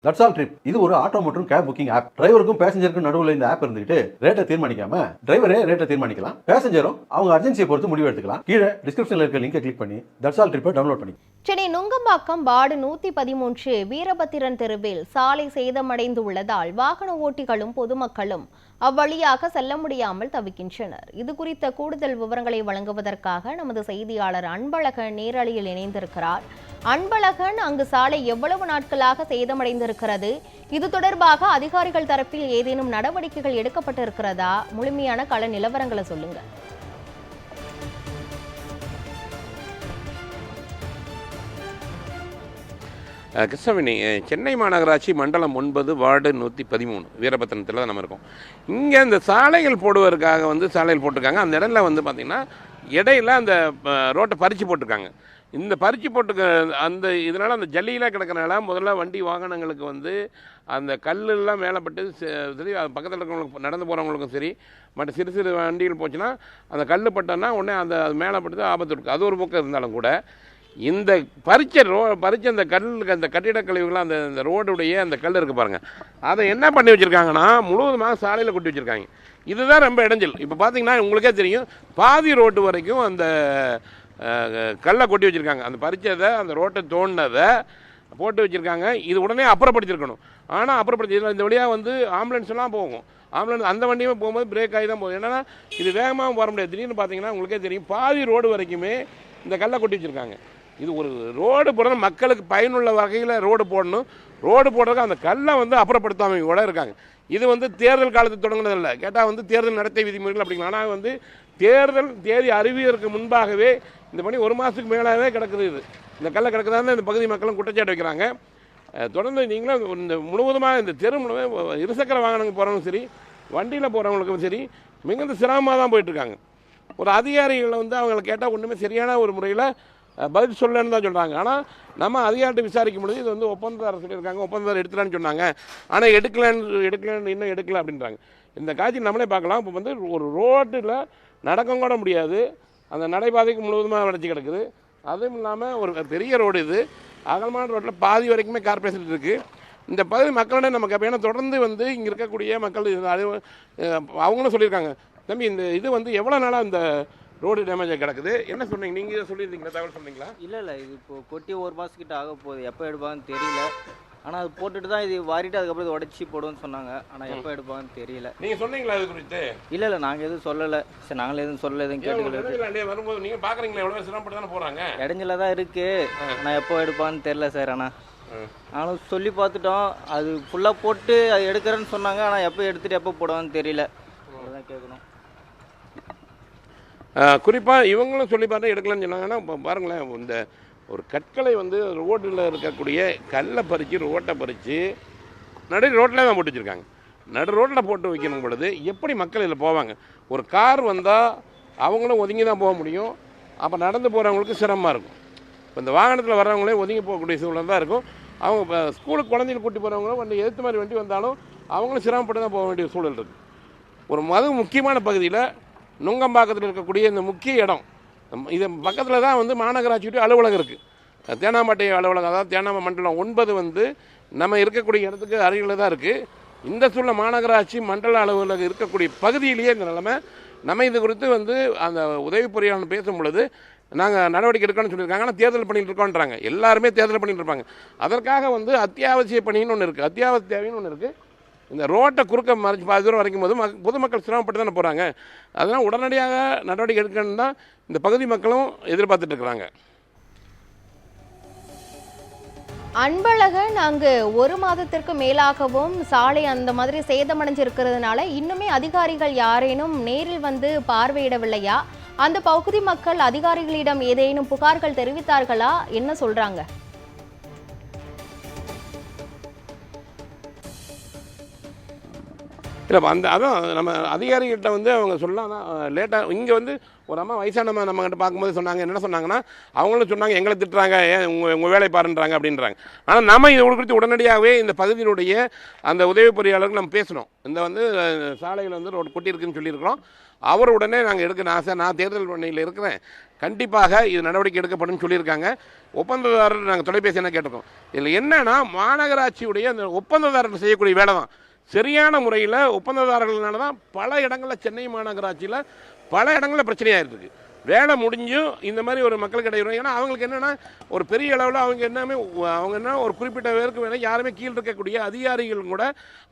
That's all trip. இது ஒரு auto மற்றும் கேப் புக்கிங் ஆப். டிரைவருக்கும் பேசஞ்சருக்கும் நடுவில் இந்த ஆப் இருந்துகிட்டு ரேட்டை தீர்மானிக்காம டிரைவரே ரேட்டை தீர்மானிக்கலாம். பேசஞ்சரும் அவங்க அர்ஜென்சியை பொறுத்து முடிவு எடுத்துக்கலாம். கீழே டிஸ்கிரிப்ஷன்ல இருக்க லிங்கை கிளிக் பண்ணி தட்ஸ் ஆல் ட்ரிப்பை டவுன்லோட் பண்ணி. சென்னை நுங்கம்பாக்கம் வார்டு 113 வீரபத்திரன் தெருவில் சாலை சேதமடைந்து உள்ளதால் வாகன ஓட்டிகளும் பொதுமக்களும் அவ்வழியாக செல்ல முடியாமல் தவிக்கின்றனர். இது குறித்த கூடுதல் விவரங்களை வழங்குவதற்காக நமது செய்தியாளர் அன்பழகன் நேரலையில் இணைந்திருக்கிறார். அன்பழகன், அங்கு சாலை எவ்வளவு நாட்களாக சேதமடைந்திருக்கிறது? இது தொடர்பாக அதிகாரிகள் தரப்பில் ஏதேனும் நடவடிக்கைகள் எடுக்கப்பட்டிருக்கிறதா? முழுமையான கள நிலவரங்களை சொல்லுங்க. கிருஷ்ணவேணி, சென்னை மாநகராட்சி மண்டலம் 9 வார்டு 113 வீரபத்திரத்தில் தான் நம்ம இருக்கோம். இங்கே இந்த சாலைகள் போடுவதற்காக சாலைகள் போட்டிருக்காங்க. அந்த இடத்துல பார்த்திங்கன்னா இடையில அந்த ரோட்டை பறித்து போட்டிருக்காங்க. இந்த பறித்து போட்டுக்க அந்த இதனால் அந்த ஜல்லியெலாம் கிடக்கிறனால முதல்ல வண்டி வாகனங்களுக்கு அந்த கல்லெல்லாம் மேலேப்பட்டு சரி, அது பக்கத்தில் இருக்கிறவங்களுக்கு நடந்து போகிறவங்களுக்கும் சரி, மற்ற சிறு சிறு வண்டிகள் போச்சுன்னா அந்த கல் பட்டோன்னா உடனே அந்த மேலேப்பட்டு ஆபத்து இருக்குது. அது ஒரு பக்கம் இருந்தாலும் கூட இந்த பறிச்ச அந்த அந்த கட்டிட கழிவுகள்லாம் அந்த ரோடுடைய அந்த கல் இருக்குது பாருங்கள், அதை என்ன பண்ணி வச்சுருக்காங்கன்னா முழுவதுமாக சாலையில் கொட்டி வச்சுருக்காங்க. இதுதான் ரொம்ப இடைஞ்சல். இப்போ பார்த்தீங்கன்னா உங்களுக்கே தெரியும், பாதி ரோட்டு வரைக்கும் அந்த கல்லை கொட்டி வச்சுருக்காங்க. அந்த பறிச்சதை அந்த ரோட்டை தோண்டினதை போட்டு வச்சுருக்காங்க. இது உடனே அப்புறப்படுத்திருக்கணும். ஆனால் அப்புறப்படுத்தி இந்த வழியாக ஆம்புலன்ஸ்லாம் போகும். ஆம்புலன்ஸ் அந்த வண்டியுமே போகும்போது பிரேக் ஆகி தான் போகும். என்னென்னா இது வேகமாக வர முடியாது. திடீர்னு பார்த்தீங்கன்னா உங்களுக்கே தெரியும், பாதி ரோடு வரைக்குமே இந்த கல்லை கொட்டி வச்சுருக்காங்க. இது ஒரு ரோடு போடணும், மக்களுக்கு பயனுள்ள வகையில் ரோடு போடணும். ரோடு போடுறதுக்கு அந்த கல்லை அப்புறப்படுத்தாமல் கூட இருக்காங்க. இது தேர்தல் காலத்துக்கு தொடங்கினதில்லை. கேட்டால் தேர்தல் நடத்தை விதிமுறைகள் அப்படிங்களா. ஆனால் தேர்தல் தேதி அறிவியதற்கு முன்பாகவே இந்த பணி 1 மாதத்துக்கு மேலாகவே கிடக்குது. இந்த கல்லை கிடக்குதான்னு இந்த பகுதி மக்களும் குற்றச்சாட்டு வைக்கிறாங்க. தொடர்ந்து நீங்களும் இந்த முழுவதுமாக இந்த தெரு முழுவதும் இருசக்கர வாகனங்கள் போகிறவங்களும் சரி, வண்டியில் போகிறவங்களுக்கும் சரி, மிகுந்த சிரமமாக தான் போயிட்டுருக்காங்க. ஒரு அதிகாரிகளை அவங்களை கேட்டால் ஒன்றுமே சரியான ஒரு முறையில் பதில் சொல்லணுன்னு தான் சொல்கிறாங்க. ஆனால் நம்ம அதிகாரிட்ட விசாரிக்கும் பொழுது இது ஒப்பந்ததாரர் சொல்லியிருக்காங்க, ஒப்பந்ததாரர் எடுத்துலான்னு சொன்னாங்க. ஆனால் எடுக்கலான்னு இன்னும் எடுக்கல அப்படின்றாங்க. இந்த காட்சி நம்மளே பார்க்கலாம். இப்போ ஒரு ரோட்டில் நடக்க கூட முடியாது, அந்த நடைபாதைக்கு முழுவதுமாக அடைச்சி கிடக்குது. அதுவும் இல்லாமல் ஒரு பெரிய ரோடு, இது அகலமான ரோட்டில் பாதி வரைக்குமே கார்பரேஷன் இருக்குது. இந்த பகுதி மக்களிடம் நம்ம கேட்போம். தொடர்ந்து இங்கே இருக்கக்கூடிய மக்கள் அவங்களும் சொல்லியிருக்காங்க, தம்பி இந்த இது எவ்வளோ நாளாக இந்த ரோடு டேமேஜாக கிடக்குது, என்ன சொன்னீங்க? நீங்கள் சொல்லியிருந்தீங்களா, தகவல் சொன்னீங்களா? இல்லை இது இப்போ கொட்டி 1 மாதத்துக்கிட்ட ஆக போகுது. எப்போ எடுப்பாங்கன்னு தெரியல. ஆனால் அது போட்டுட்டு தான் இது வாரிட்டு அதுக்கப்புறம் இது உடச்சி போடுவோன்னு சொன்னாங்க. ஆனால் எப்போ எடுப்பாங்கன்னு தெரியல. நீங்கள் சொன்னீங்களா அது குறித்து? இல்லை நாங்கள் எதுவும் சொல்லலை. சரி, நாங்களும் எதுவும் சொல்லலை, எதுவும் கேட்டுக்கல. வரும்போது நீங்கள் பார்க்குறீங்களா எவ்வளோ சிரமப்பட்டு தானே போகிறாங்க. இடைஞ்சல தான் இருக்குது. ஆனால் எப்போ எடுப்பான்னு தெரில சார். நானும் சொல்லி பார்த்துட்டோம். அது ஃபுல்லாக போட்டு அது எடுக்கிறேன்னு சொன்னாங்க. ஆனால் எப்போ எடுத்துகிட்டு எப்போ போடுவான்னு தெரியல. அதுதான் கேட்கணும். குறிப்பாக இவங்களும் சொல்லி பார்த்தா எடுக்கலான்னு சொன்னாங்கன்னா, பாருங்களேன், இந்த ஒரு கற்களை ரோட்டில் இருக்கக்கூடிய கல்லை பறித்து ரோட்டை பறித்து நடு ரோட்டில் தான் போட்டு வச்சுருக்காங்க. நடு ரோட்டில் போட்டு வைக்கணும் பொழுது எப்படி மக்கள் இதில் போவாங்க? ஒரு கார் வந்தால் அவங்களும் ஒதுங்கி தான் போக முடியும். அப்போ நடந்து போகிறவங்களுக்கு சிரமமாக இருக்கும். இப்போ இந்த வாகனத்தில் வர்றவங்களே ஒதுங்கி போகக்கூடிய சூழ்நிலை தான் இருக்கும். அவங்க இப்போ ஸ்கூலுக்கு குழந்தைகள் கூட்டி போகிறவங்களும் எதிர்த்து மாதிரி வண்டி வந்தாலும் அவங்களும் சிரமப்பட்டு தான் போக வேண்டிய சூழல் இருக்குது. ஒரு முக்கியமான பகுதியில் நுங்கம்பாக்கத்தில் இருக்கக்கூடிய இந்த முக்கிய இடம், இது பக்கத்தில் தான் மாநகராட்சியுடைய அலுவலகம் இருக்குது. தேனாம்பேட்டை அலுவலகம், அதாவது தேனாம்பேட்டை மண்டலம் 9 நம்ம இருக்கக்கூடிய இடத்துக்கு அருகில் தான் இருக்குது. இந்த சூழ்நிலை மாநகராட்சி மண்டல அலுவலகம் இருக்கக்கூடிய பகுதியிலேயே இந்த நிலைமை. நம்ம இது குறித்து அந்த உதவி பொறியாளர் பேசும் பொழுது நாங்கள் நடவடிக்கை எடுக்கணும்னு சொல்லியிருக்காங்க. ஆனால் தேர்தல் பண்ணிட்டு இருக்கோன்றாங்க. எல்லாருமே தேர்தல் பண்ணிட்டு இருப்பாங்க. அதற்காக அத்தியாவசிய பணின்னு ஒன்று இருக்குது, அத்தியாவசிய தேவைன்னு ஒன்று இருக்குது. இந்த ரோட்டை குறுக்க மறைச்சி பாதி தூரம் வரைக்கும் போது பொதுமக்கள் சிரமப்பட்டு தானே போகிறாங்க. அதனால் உடனடியாக நடவடிக்கை எடுக்கணும்னு தான் இந்த பகுதி மக்களும் எதிர்பார்த்துட்டு இருக்கிறாங்க. அன்பழகன், அங்கு 1 மாதத்திற்கு மேலாகவும் சாலை அந்த மாதிரி சேதமடைஞ்சிருக்கிறதுனால இன்னுமே அதிகாரிகள் யாரேனும் நேரில் பார்வையிடவில்லையா? அந்த பகுதி மக்கள் அதிகாரிகளிடம் ஏதேனும் புகார்கள் தெரிவித்தார்களா? என்ன சொல்றாங்க? இல்லை அதான் நம்ம அதிகாரிகிட்ட வந்து அவங்க சொல்லலாம் லேட்டாக இங்கே வந்து ஒரு அம்மா வயசானம்மா நம்மகிட்ட பார்க்கும்போது சொன்னாங்க, என்ன சொன்னாங்கன்னா அவங்களும் சொன்னாங்க எங்களை திட்டுறாங்க, ஏன் உங்கள் வேலை பாருன்றாங்க அப்படின்றாங்க. ஆனால் நம்ம இது குறித்து உடனடியாகவே இந்த பகுதியினுடைய அந்த உதவி பொறியாளருக்கு நம்ம பேசணும். இந்த வந்து சாலையில் வந்து ரோடு கொட்டியிருக்குன்னு சொல்லியிருக்கிறோம். அவர் உடனே நாங்கள் எடுக்கணும் ஆசை, நான் தேர்தல் பணியில் இருக்கிறேன், கண்டிப்பாக இது நடவடிக்கை எடுக்கப்படும் சொல்லியிருக்காங்க. ஒப்பந்ததாரர் நாங்கள் தொலைபேசி என்ன கேட்டிருக்கோம். இதில் என்னன்னா மாநகராட்சியுடைய அந்த ஒப்பந்ததாரர் செய்யக்கூடிய வேலை தான் சரியான முறையில் ஒப்பந்ததாரர்களால தான் பல இடங்களில் சென்னை மாநகராட்சியில் பல இடங்களில் பிரச்சனையாக இருக்குது. வேலை முடிஞ்சும் இந்த மாதிரி ஒரு மக்களுக்கு இடையிடும். ஏன்னா அவங்களுக்கு என்னென்னா ஒரு பெரிய அளவில் அவங்க என்ன ஒரு குறிப்பிட்ட பேருக்கு வேணும், யாருமே கீழே இருக்கக்கூடிய அதிகாரிகள் கூட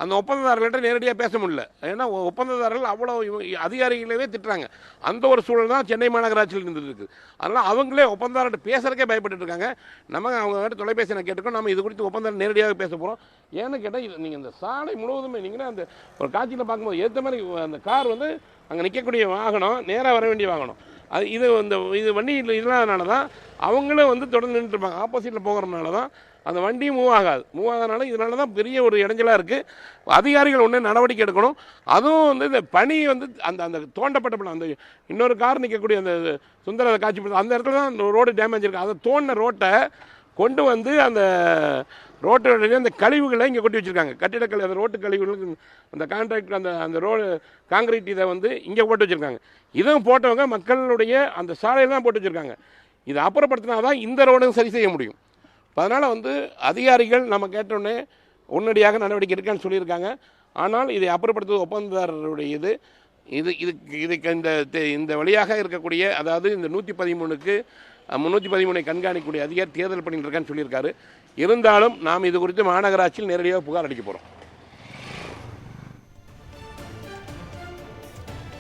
அந்த ஒப்பந்ததாரர்கள்ட்ட நேரடியாக பேச முடியல. ஏன்னா ஒப்பந்ததாரர்கள் அவ்வளோ அதிகாரிகளவே திட்டுறாங்க. அந்த ஒரு சூழல் தான் சென்னை மாநகராட்சியில் இருந்துட்டு இருக்குது. அதனால் அவங்களே ஒப்பந்ததாரர்கிட்ட பேசுறதுக்கே பயப்பட்டு இருக்காங்க. நம்ம அவங்க தொலைபேசியை கேட்டுக்கோம். நம்ம இது குறித்து ஒப்பந்தம் நேரடியாக பேச போகிறோம். ஏன்னு கேட்டால் இது நீங்கள் இந்த சாலை முழுவதுமே நீங்கன்னா அந்த ஒரு காட்சியில் பார்க்கும்போது ஏற்ற மாதிரி அந்த கார் வந்து அங்கே நிற்கக்கூடிய வாகனம் நேராக வர வேண்டிய வாகனம் அது இது வண்டி இல்லாதனால தான் அவங்களும் வந்து தொடர்ந்து நின்றுருப்பாங்க. ஆப்போசிட்டில் போகிறதுனால தான் அந்த வண்டி மூவ் ஆகாதனால இதனால தான் பெரிய ஒரு இடைஞ்சலாக இருக்குது. அதிகாரிகள் ஒன்று நடவடிக்கை எடுக்கணும். அதுவும் வந்து இந்த பனி வந்து அந்த தோண்டப்பட்ட படம் அந்த இன்னொரு கார் நிற்கக்கூடிய அந்த சுந்தர காட்சி அந்த இடத்துல தான் அந்த ரோடு டேமேஜ் இருக்குது. அதை தோண்டின ரோட்டை கொண்டு வந்து அந்த ரோட்டு அந்த கழிவுகளை இங்கே கொட்டி வச்சுருக்காங்க. கட்டிடக்கழிவு அந்த ரோட்டு கழிவுகளுக்கு அந்த கான்ட்ராக்ட் அந்த ரோடு காங்கிரீட் இதை வந்து இங்கே போட்டு வச்சுருக்காங்க. இதுவும் போட்டவங்க மக்களுடைய அந்த சாலையில் தான் போட்டு வச்சுருக்காங்க. இதை அப்புறப்படுத்தினா தான் இந்த ரோடும் சரி செய்ய முடியும். அதனால் வந்து அதிகாரிகள் நம்ம கேட்டோடனே உடனடியாக நடவடிக்கை எடுக்கான்னு சொல்லியிருக்காங்க. ஆனால் இதை அப்புறப்படுத்துவது ஒப்பந்ததாரருடைய இதுக்கு இந்த வழியாக இருக்கக்கூடிய அதாவது இந்த 113க்கு 313 கண்காணிக்கக்கூடிய அதிகாரி தேர்தல் பணியில் இருக்கான்னு சொல்லியிருக்காரு. இருந்தாலும் நாம் இது குறித்து மாநகராட்சியில் நேரடியாக புகார் அளிக்க போகிறோம்.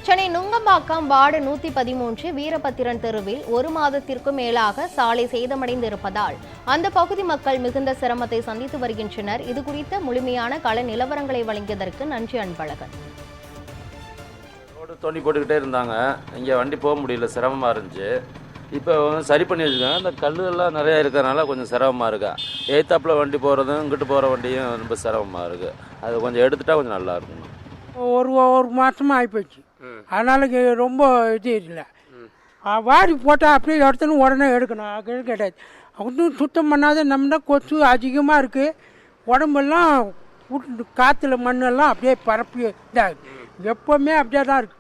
சென்னை நுங்கம்பாக்கம் வார்டு 113 வீரபத்திரன் தெருவில் 1 மாதத்திற்கும் மேலாக சாலை சேதமடைந்திருப்பதால் அந்த பகுதி மக்கள் மிகுந்த சிரமத்தை சந்தித்து வருகின்றனர். இது குறித்த முழுமையான கள நிலவரங்களை வழங்கியதற்கு நன்றி அன்பழகன். ரோடு தோண்டி போட்டுக்கிட்டே இருந்தாங்க, இங்கே வண்டி போக முடியல, சிரமமாக இருந்துச்சு. இப்போ சரி பண்ணி வச்சுருக்காங்க. இந்த கல்லுலாம் நிறையா இருக்கிறதுனால கொஞ்சம் சிரமமாக இருக்கு. ஏத்தாப்பில் வண்டி போகிறதும் இங்கிட்டு போகிற வண்டியும் ரொம்ப சிரமமாக இருக்குது. அது கொஞ்சம் எடுத்துட்டா கொஞ்சம் நல்லா இருக்கும். ஒரு மாதமாக ஆகிப்போச்சு. அதனால ரொம்ப இது இல்லை. வாடி போட்டால் அப்படியே எடுத்துன்னு உடனே எடுக்கணும். அது கிடையாது. ஒன்றும் சுத்தம் பண்ணாத நம்மனா கொசு அதிகமாக இருக்குது. உடம்பெல்லாம் காற்றுல மண்ணெல்லாம் அப்படியே பரப்பி இதாகுது. எப்போவுமே அப்படியே தான் இருக்குது.